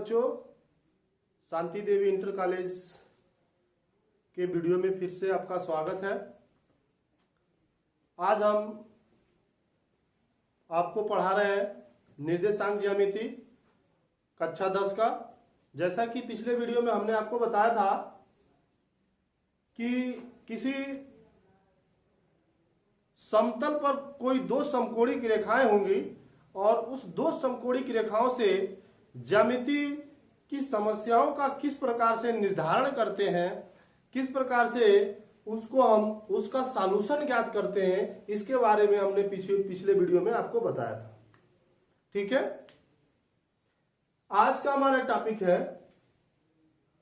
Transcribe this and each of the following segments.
बच्चों, Shanti Devi inter college के video में फिर से आपका स्वागत है। आज हम आपको पढ़ा रहे हैं निर्देशांक ज्यामिति कक्षा 10 का। जैसा कि पिछले वीडियो में हमने आपको बताया था कि किसी समतल पर कोई दो समकोणिक रेखाएं होंगी और उस दो समकोणिक रेखाओं से ज्यामिति की समस्याओं का किस प्रकार से निर्धारण करते हैं, किस प्रकार से उसको हम उसका सॉल्यूशन ज्ञात करते हैं, इसके बारे में हमने पिछले वीडियो में आपको बताया था। ठीक है, आज का हमारा टॉपिक है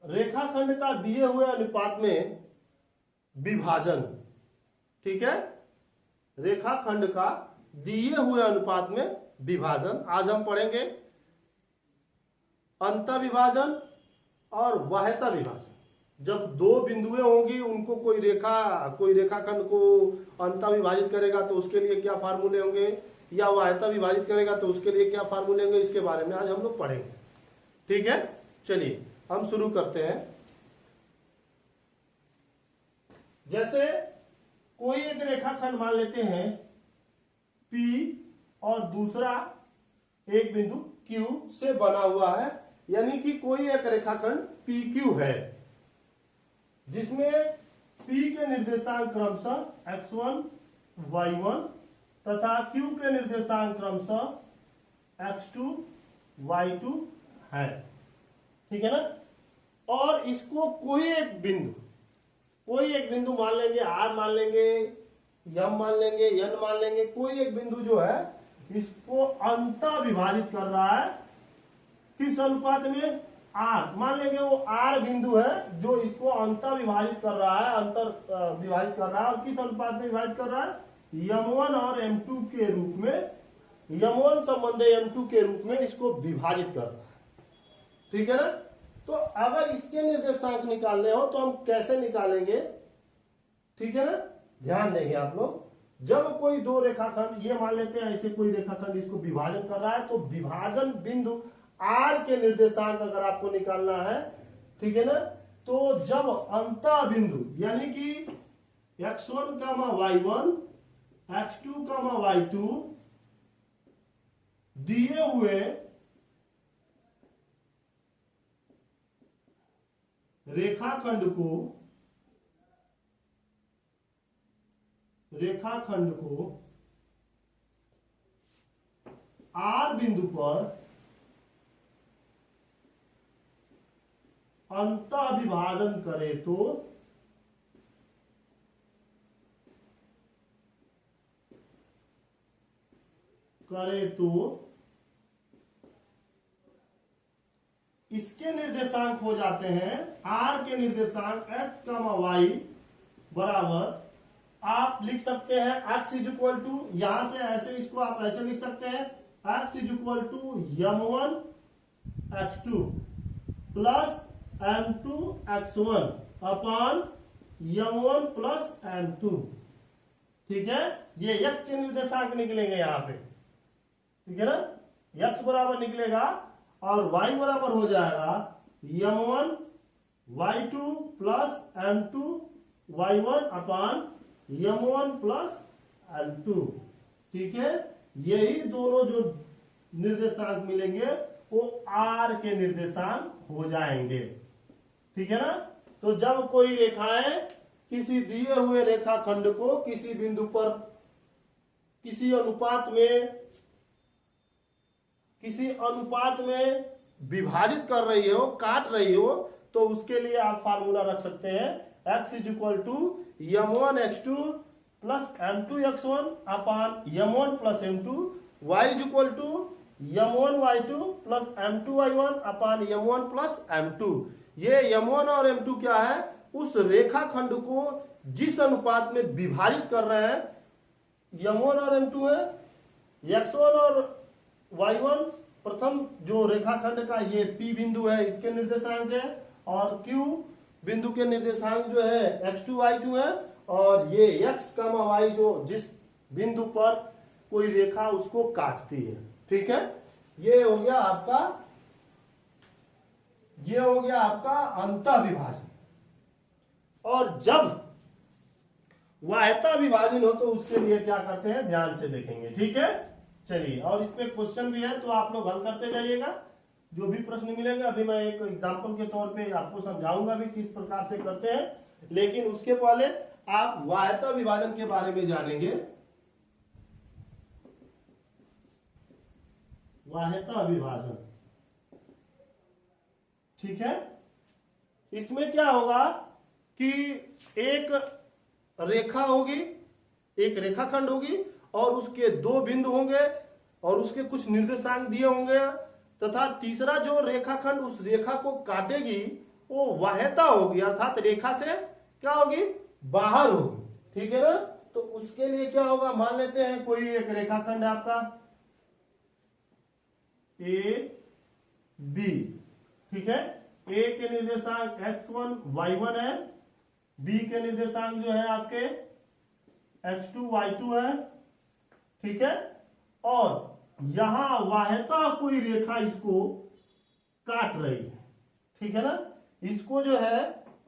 रेखाखंड का दिए हुए अनुपात में विभाजन। ठीक है, रेखाखंड का दिए हुए अनुपात में विभाजन। आज हम पढ़ेंगे अंतः विभाजन और वाह्यता विभाजन। जब दो बिंदुएं होंगी, उनको कोई रेखाखंड को अंतः विभाजित करेगा तो उसके लिए क्या फार्मूले होंगे, या वाह्यता विभाजित करेगा तो उसके लिए क्या फार्मूले होंगे, इसके बारे में आज हम लोग पढ़ेंगे। ठीक है, चलिए हम शुरू करते हैं। जैसे कोई एक रेखाखंड मान लेते हैं P और दूसरा एक बिंदु Q से बना हुआ है, यानी कि कोई एक रेखाखंड PQ है जिसमें P के निर्देशांक क्रमशः x1, y1 तथा Q के निर्देशांक क्रमशः x2, y2 है। ठीक है ना। और इसको कोई एक बिंदु मान लेंगे, R मान लेंगे, M मान लेंगे, N मान लेंगे। कोई एक बिंदु जो है इसको अंतः विभाजित कर रहा है किस अनुपात में, R मान लेंगे। वो R बिंदु है जो इसको अंतः विभाजित कर रहा है, विभाजित कर रहा है। और किस अनुपात में विभाजित कर रहा है, M1 और M2 के रूप में, M1 संबंध M2 के रूप में इसको विभाजित कर रहा है। ठीक है ना। तो अगर इसके निर्देशांक निकालने हो तो हम कैसे निकालेंगे, ठीक है ना, ध्यान देंगे आप लोग। जब कोई दो रेखाखंड, ये मान लेते हैं ऐसे कोई रेखाखंड इसको विभाजन कर रहा है, तो विभाजन बिंदु R के निर्देशांक अगर आपको निकालना है, ठीक है ना, तो जब अंतः बिंदु यानी कि x1, y1, x2, y2 दिए हुए रेखाखंड को R बिंदु पर अंतः विभाजन करे तो इसके निर्देशांक हो जाते हैं, R के निर्देशांक x, y बराबर, आप लिख सकते हैं x इक्वल टू, यहां से ऐसे इसको आप ऐसे लिख सकते हैं, x equal to M1 x2 plus M2 x1 upon M1 plus M2। ठीक है, ये x के निर्देशांक निकलेंगे यहां पे। ठीक है ना, x बराबर निकलेगा और y बराबर हो जाएगा M1 y2 plus M2 y1 upon M1 plus M2। ठीक है, यही दोनों जो निर्देशांक मिलेंगे वो R के निर्देशांक हो जाएंगे। ठीक है ना। तो जब कोई रेखाएं किसी दिए हुए रेखाखंड को किसी बिंदु पर किसी अनुपात में विभाजित कर रही हो, काट रही हो, तो उसके लिए आप फार्मूला रख सकते हैं x is equal to M1 x2 plus M2 x1 upon M1 plus M2, y is equal to M1 y2 plus M2 y1 upon M1 plus M2। ये M1 और M2 क्या है, उस रेखाखंड को जिस अनुपात में विभाजित कर रहे हैं, M1 और M2 है, x1 और y1 प्रथम जो रेखाखंड का ये P बिंदु है इसके निर्देशांक है, और Q बिंदु के निर्देशांक जो है x2 y2 है, और ये x, y जो जिस बिंदु पर कोई रेखा उसको काटती है। ठीक है, ये हो गया आपका ये हो गया आपका अंतः विभाजन। और जब वाह्यता विभाजन हो तो उसके लिए क्या करते हैं, ध्यान से देखेंगे। ठीक है, चलिए। और इसमें क्वेश्चन भी है तो आप लोग हल करते जाइएगा। जो भी प्रश्न मिलेंगे अभी मैं एक एग्जांपल के तौर पे आपको समझाऊंगा भी किस प्रकार से करते हैं, लेकिन उसके पहले आप वाह्यता विभाजन के बारे में जानेंगे। वाह्यता विभाजन, ठीक है। इसमें क्या होगा कि एक रेखा होगी, एक रेखाखंड होगी और उसके दो बिंदु होंगे और उसके कुछ निर्देशांक दिए होंगे, तथा तीसरा जो रेखाखंड उस रेखा को काटेगी वो वाह्यता होगी, अर्थात रेखा से क्या होगी, बाहर होगी। ठीक है ना। तो उसके लिए क्या होगा, मान लेते हैं कोई एक रेखाखंड है आपका ए बी। ठीक है, ए के निर्देशांक x1 y1 है, बी के निर्देशांक जो है आपके x2 y2 है। ठीक है, और यहां वाह्यता कोई रेखा इसको काट रही है। ठीक है ना, इसको जो है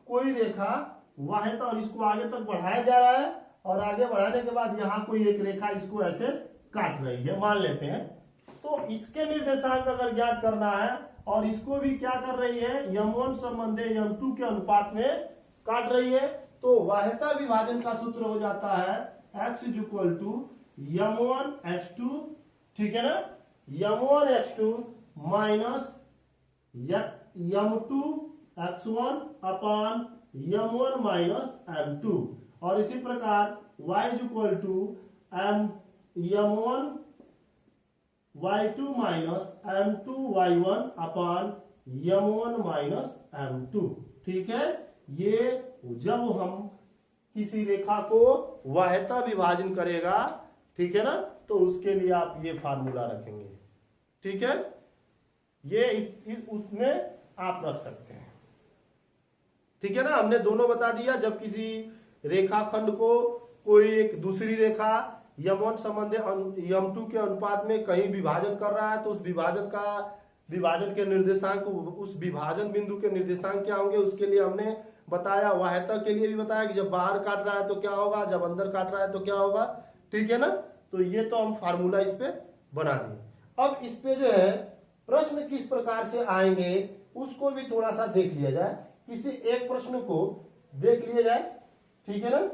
कोई रेखा वाह्यता, और इसको आगे तक बढ़ाया जा रहा है और आगे बढ़ाने के बाद यहां कोई एक रेखा इसको ऐसे काट रही है, मान लेते हैं। तो इसके निर्देशांक अगर ज्ञात करना है और इसको भी क्या कर रही है, m1 संबंधे m2 के अनुपात में काट रही है, तो वाह्यता विभाजन का सूत्र हो जाता है x = m1 x2। ठीक है ना, m1 x2 minus m2 x1 upon m1 minus m2। और इसी प्रकार y = m1 y2 minus m2 y1 upon m1 minus m2। ठीक है, ये जब हम किसी रेखा को वाह्यता विभाजन करेगा, ठीक है ना, तो उसके लिए आप ये फार्मूला रखेंगे। ठीक है, ये उसमें आप रख सकते हैं। ठीक है ना, हमने दोनों बता दिया। जब किसी रेखाखंड को कोई एक दूसरी रेखा m1 संबंधी m2 के अनुपात में कहीं विभाजन कर रहा है तो उस विभाजन के निर्देशांक, उस विभाजन बिंदु के निर्देशांक क्या होंगे, उसके लिए हमने बताया। वाह्यता के लिए भी बताया कि जब बाहर काट रहा है तो क्या होगा, जब अंदर काट रहा है तो क्या होगा। ठीक है ना, तो ये तो हम फार्मूला इस पे बना दिए। अब इस पे जो है प्रश्न किस प्रकार से आएंगे उसको भी थोड़ा सा देख लिया जाए। किसी एक प्रश्न को देख लिया जाए। ठीक है ना,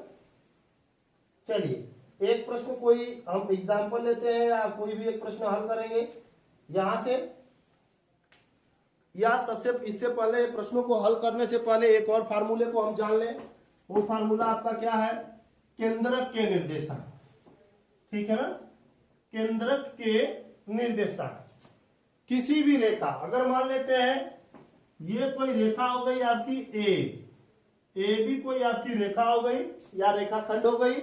चलिए एक प्रश्न कोई हम एग्जाम्पल लेते हैं या कोई भी एक प्रश्न हल करेंगे यहां से। या सबसे इससे पहले प्रश्नों को हल करने से पहले एक और फार्मूले को हम जान लें। वो फार्मूला आपका क्या है, केंद्रक के निर्देशांक। ठीक है ना, केंद्रक के निर्देशांक किसी भी रेखा, अगर मान लेते हैं ये कोई रेखा हो गई आपकी ए भी कोई आपकी रेखा हो गई या रेखाखंड हो गई,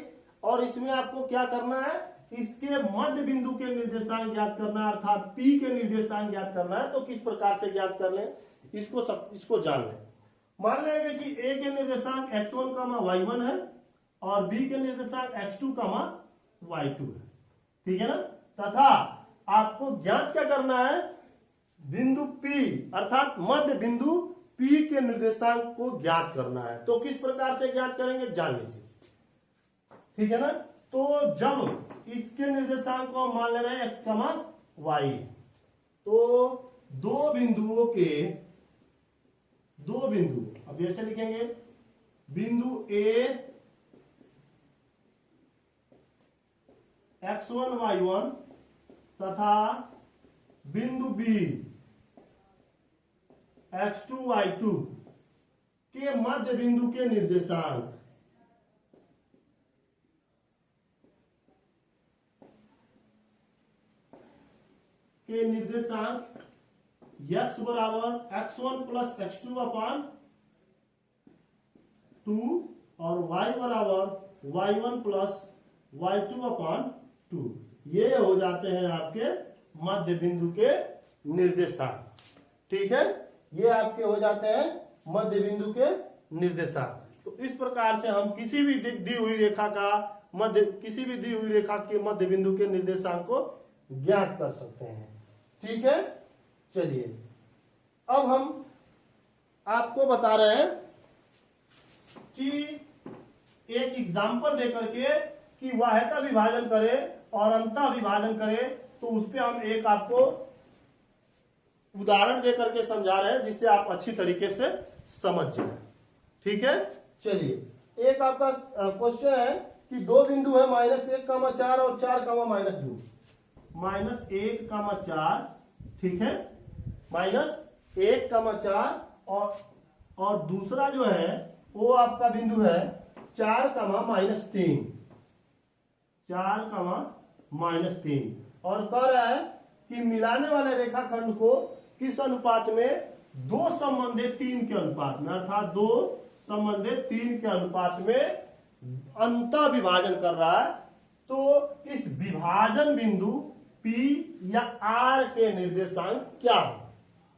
और इसमें आपको क्या करना है, इसके मध्य बिंदु के निर्देशांक ज्ञात करना है, अर्थात P के निर्देशांक ज्ञात करना है। तो किस प्रकार से ज्ञात कर लें, इसको जान लें। मान लेंगे कि A के निर्देशांक x1, y1 है और B के निर्देशांक x2, y2 है। ठीक है ना, तथा आपको ज्ञात क्या करना है, बिंदु P अर्थात मध्य बिंदु P के निर्देशांक को ज्ञात करना है। तो किस प्रकार से ज्ञात करेंगे, जान लीजिए। ठीक है ना, तो जब इसके निर्देशांक को मान ले रहे हैं x, y, तो दो बिंदु अब ऐसे लिखेंगे, बिंदु A x1 y1 तथा बिंदु B x2 y2 के मध्य बिंदु के निर्देशांक x बराबर x1 प्लस x2 अपान 2 और y बराबर y1 प्लस y2 अपान 2, ये हो जाते हैं आपके मध्य बिंदु के निर्देशांक। ठीक है, ये आपके हो जाते हैं मध्य बिंदु के निर्देशांक। तो इस प्रकार से हम किसी भी दी हुई रेखा के मध्य बिंदु के निर्देशांक को ज्ञात कर सकते हैं। ठीक है, चलिए अब हम आपको बता रहे हैं कि एक एग्जाम्पल देकर के कि वाह्यता विभाजन करे और अंतः विभाजन करे, तो उस पर हम एक आपको उदाहरण देकर के समझा रहे हैं जिससे आप अच्छी तरीके से समझ जाए। ठीक है, चलिए एक आपका क्वेश्चन है कि दो बिंदु है -1,4 और 4,-2। -1,4, ठीक है, -1,4 और दूसरा जो है वो आपका बिंदु है 4,-3, 4,-3, और कह रहा है कि मिलाने वाले रेखाखंड को किस अनुपात में, 2 संबंधित 3 के अनुपात में, अर्थात 2 संबंधित 3 के अनुपात में अंतः विभाजन कर रहा है। तो इस विभाजन बिंदु P या R के निर्देशांक क्या है?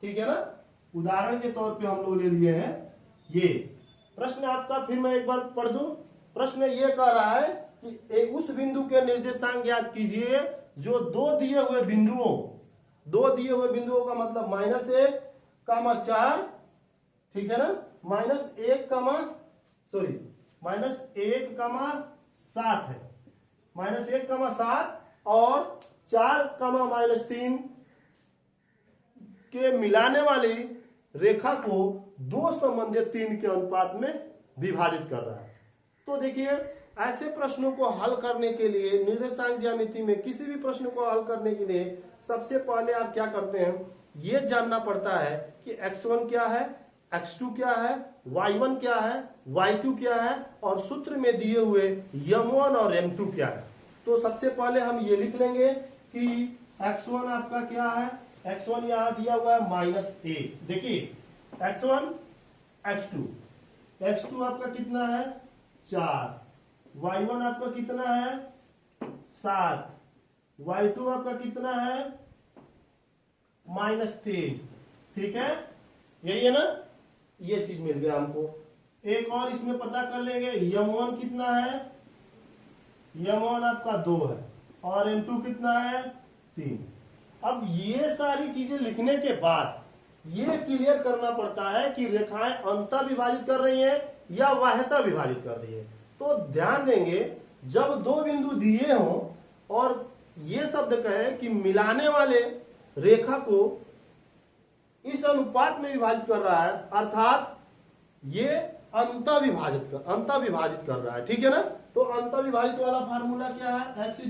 ठीक है ना, उदाहरण के तौर पे हम लोग ले लिए हैं ये प्रश्न आपका, फिर मैं एक बार पढ़ दूं। प्रश्न ये कह रहा है कि उस बिंदु के निर्देशांक ज्ञात कीजिए जो दो दिए हुए बिंदुओं का मतलब -1,4, ठीक है ना, -1,7 है, -1,7 और 4,-3 के मिलाने वाली रेखा को 2 संबंधित 3 के अनुपात में विभाजित कर रहा है। तो देखिए ऐसे प्रश्नों को हल करने के लिए, निर्देशांक ज्यामिति में किसी भी प्रश्न को हल करने के लिए सबसे पहले आप क्या करते हैं, ये जानना पड़ता है कि x1 क्या है, x2 क्या है, y1 क्या है, y2 क्या है, और सूत्र में दिए हुए m1 और m2 क्या है। तो सबसे पहले हम ये लिख लेंगे कि x1 आपका क्या है, x1 यहां दिया हुआ है -1, देखिए x1 x2 आपका कितना है 4, y1 आपका कितना है 7, y2 आपका कितना है -3, ठीक है, यही है ना, ये चीज मिल गया हमको। एक और इसमें पता कर लेंगे, m1 कितना है, m1 आपका 2 है और m2 कितना है 3। अब ये सारी चीजें लिखने के बाद ये क्लियर करना पड़ता है कि रेखाएं अंतः विभाजित कर रही हैं या वाह्यता विभाजित कर रही है। तो ध्यान देंगे, जब दो बिंदु दिए हों और ये शब्द कहे कि मिलाने वाले रेखा को इस अनुपात में विभाजित कर रहा है, अर्थात ये अंतः विभाजित कर रहा है, ठीक है ना। तो अंतः विभाजित वाला फार्मूला क्या है, x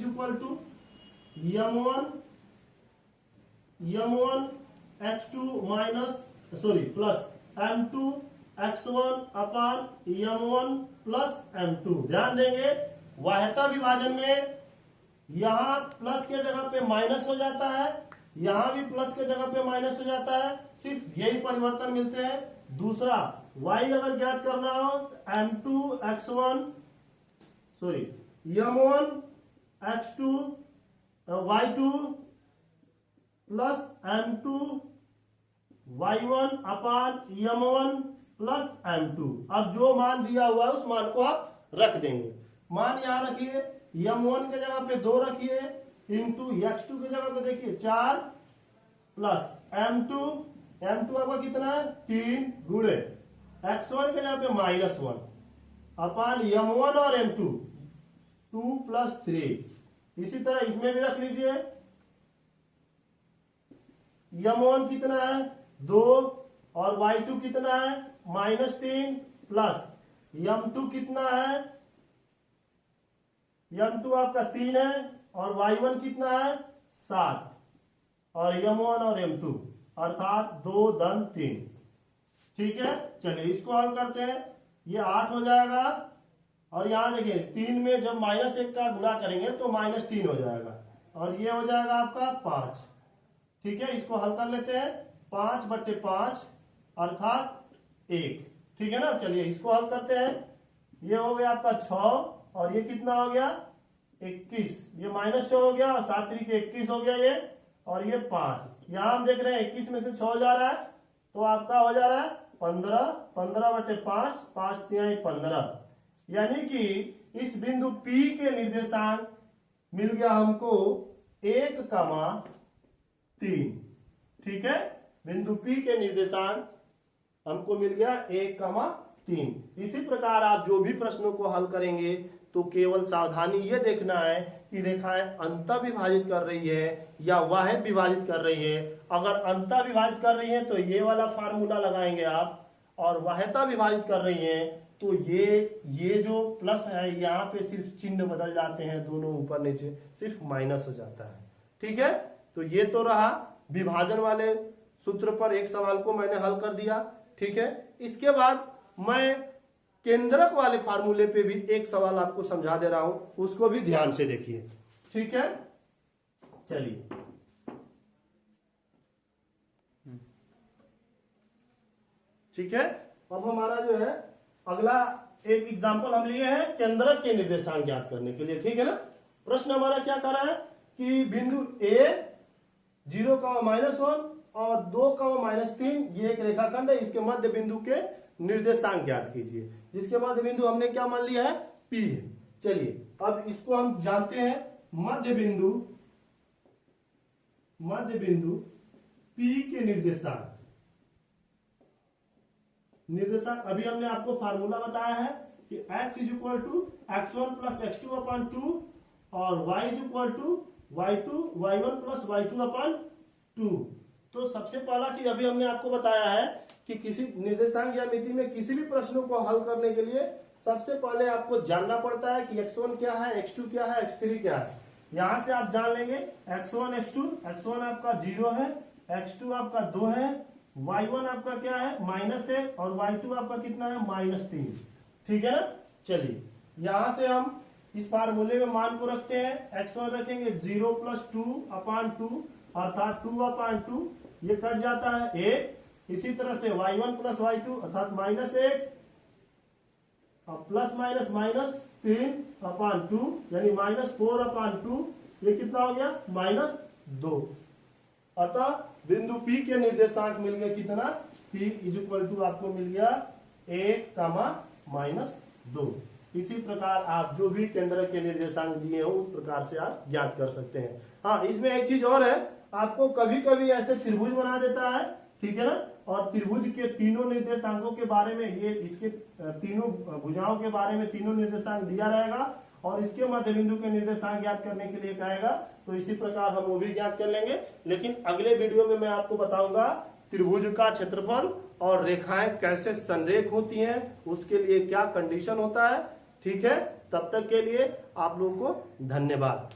m1 x2 plus m2 x1 upon m1 plus m2। ध्यान देंगे वाह्यता विभाजन में यहां प्लस के जगह पे माइनस हो जाता है, यहां भी प्लस के जगह पे माइनस हो जाता है, सिर्फ यही परिवर्तन मिलते हैं। दूसरा y अगर ज्ञात करना हो m2 x1 m1 x2 y2 plus m2 y1 upon m1 plus m2। अब जो मान दिया हुआ है उस मान को आप रख देंगे। मान यहां रखिए, m1 के जगह पे 2 रखिए, इंटू x2 के जगह पे देखिए 4 प्लस m2 आपका कितना है 3 गुणे x1 के जगह पे -1 अपान m1 और m2 2 प्लस 3। इसी तरह इसमें भी रख लीजिए, m1 कितना है 2 और y2 कितना है -3 प्लस m2 कितना है, m2 आपका 3 है और y1 कितना है 7 और m1 और m2 अर्थात 2 धन 3। ठीक है, चलिए इसको हल करते हैं। ये 8 हो जाएगा और यहां देखिए 3 में जब -1 का गुणा करेंगे तो -3 हो जाएगा और ये हो जाएगा आपका 5। ठीक है, इसको हल कर लेते हैं, 5/5 अर्थात 1। ठीक है ना, चलिए इसको हल करते हैं। ये हो गया आपका 6 और ये कितना हो गया 21, ये -6 हो गया और 7 3 के 21 हो गया ये, और ये 5। यहां हम देख रहे हैं 21 में से 6 जा रहा है तो आपका हो जा रहा है 15, 15/5, 5 3 15। यानी कि इस बिंदु P के निर्देशांक मिल गया हमको 1,3। ठीक है, बिंदु P के निर्देशांक हमको मिल गया 1,3। इसी प्रकार आप जो भी प्रश्नों को हल करेंगे तो केवल सावधानी ये देखना है कि रेखाएं अंतः विभाजित कर रही है या वाहित विभाजित कर रही है। अगर अंतः विभाजित कर रही है तो ये वाला फार्मूला लगाएंगे आप, और वाहिता विभाजित कर रही है तो ये जो प्लस है यहाँ पे सिर्फ चिन्ह बदल जाते हैं, दोनों ऊपर नीचे सिर्फ माइनस हो जाता है। ठीक है, तो ये तो रहा विभाजन वाले सूत्र पर एक सवाल को मैंने हल कर दिया। ठीक है, इसके बाद मैं केंद्रक वाले फार्मूले पे भी एक सवाल आपको समझा दे रहा हूं, उसको भी ध्यान से देखिए। ठीक है, चलिए ठीक है। अब हमारा जो है अगला एक एग्जांपल हम लिए हैं केंद्रक के निर्देशांक ज्ञात करने के लिए। ठीक है ना, प्रश्न हमारा क्या कर रहा है कि बिंदु A 0,-1 और 2,-3 ये एक रेखाखंड है, इसके मध्य बिंदु के निर्देशांक ज्ञात कीजिए, जिसके मध्य बिंदु हमने क्या मान लिया है, P है। चलिए अब इसको हम जानते हैं, मध्य बिंदु P के निर्देशांक अभी हमने आपको फार्मूला बताया है कि x = x1 + x2/2 और y = y1 + y2/2। तो सबसे पहला चीज अभी हमने आपको बताया है कि किसी निर्देशांक या मिति में किसी भी प्रश्नों को हल करने के लिए सबसे पहले आपको जानना पड़ता है कि x1 क्या है, x2 क्या है, x3 क्या है। यहां से आप जान लेंगे x1 x1 आपका 0 है, x2 आपका 2 है, y1 आपका क्या है -1 और y2 आपका कितना है -3। ठीक है ना, चलिए यहां से हम इस फार्मूले में मान को रखते हैं। x1 रखेंगे 0 + 2/2 अर्थात 2/2, ये कट जाता है 1। इसी तरह से y1 + y2 अर्थात -1 और ±-3/2 यानी -4/2, ये कितना हो गया -2। अतः बिंदु P के निर्देशांक मिल गए कितना, P = आपको मिल गया 1, -2। इसी प्रकार आप जो भी केंद्र के निर्देशांक दिए हो उस प्रकार से आप ज्ञात कर सकते हैं। हाँ, इसमें एक चीज और है, आपको कभी कभी ऐसे त्रिभुज बना देता है। ठीक है ना, और त्रिभुज के तीनों निर्देशांकों के बारे में, ये इसके तीनों भुजाओं के बारे में तीनों निर्देशांक दिया रहेगा और इसके मध्य बिंदु के निर्देशांक ज्ञात करने के लिए कहेगा। तो इसी प्रकार हम वो भी ज्ञात कर लेंगे, लेकिन अगले वीडियो में मैं आपको बताऊंगा त्रिभुज का क्षेत्रफल और रेखाएं कैसे संरेख होती हैं, उसके लिए क्या कंडीशन होता है। ठीक है, तब तक के लिए आप लोगों को धन्यवाद।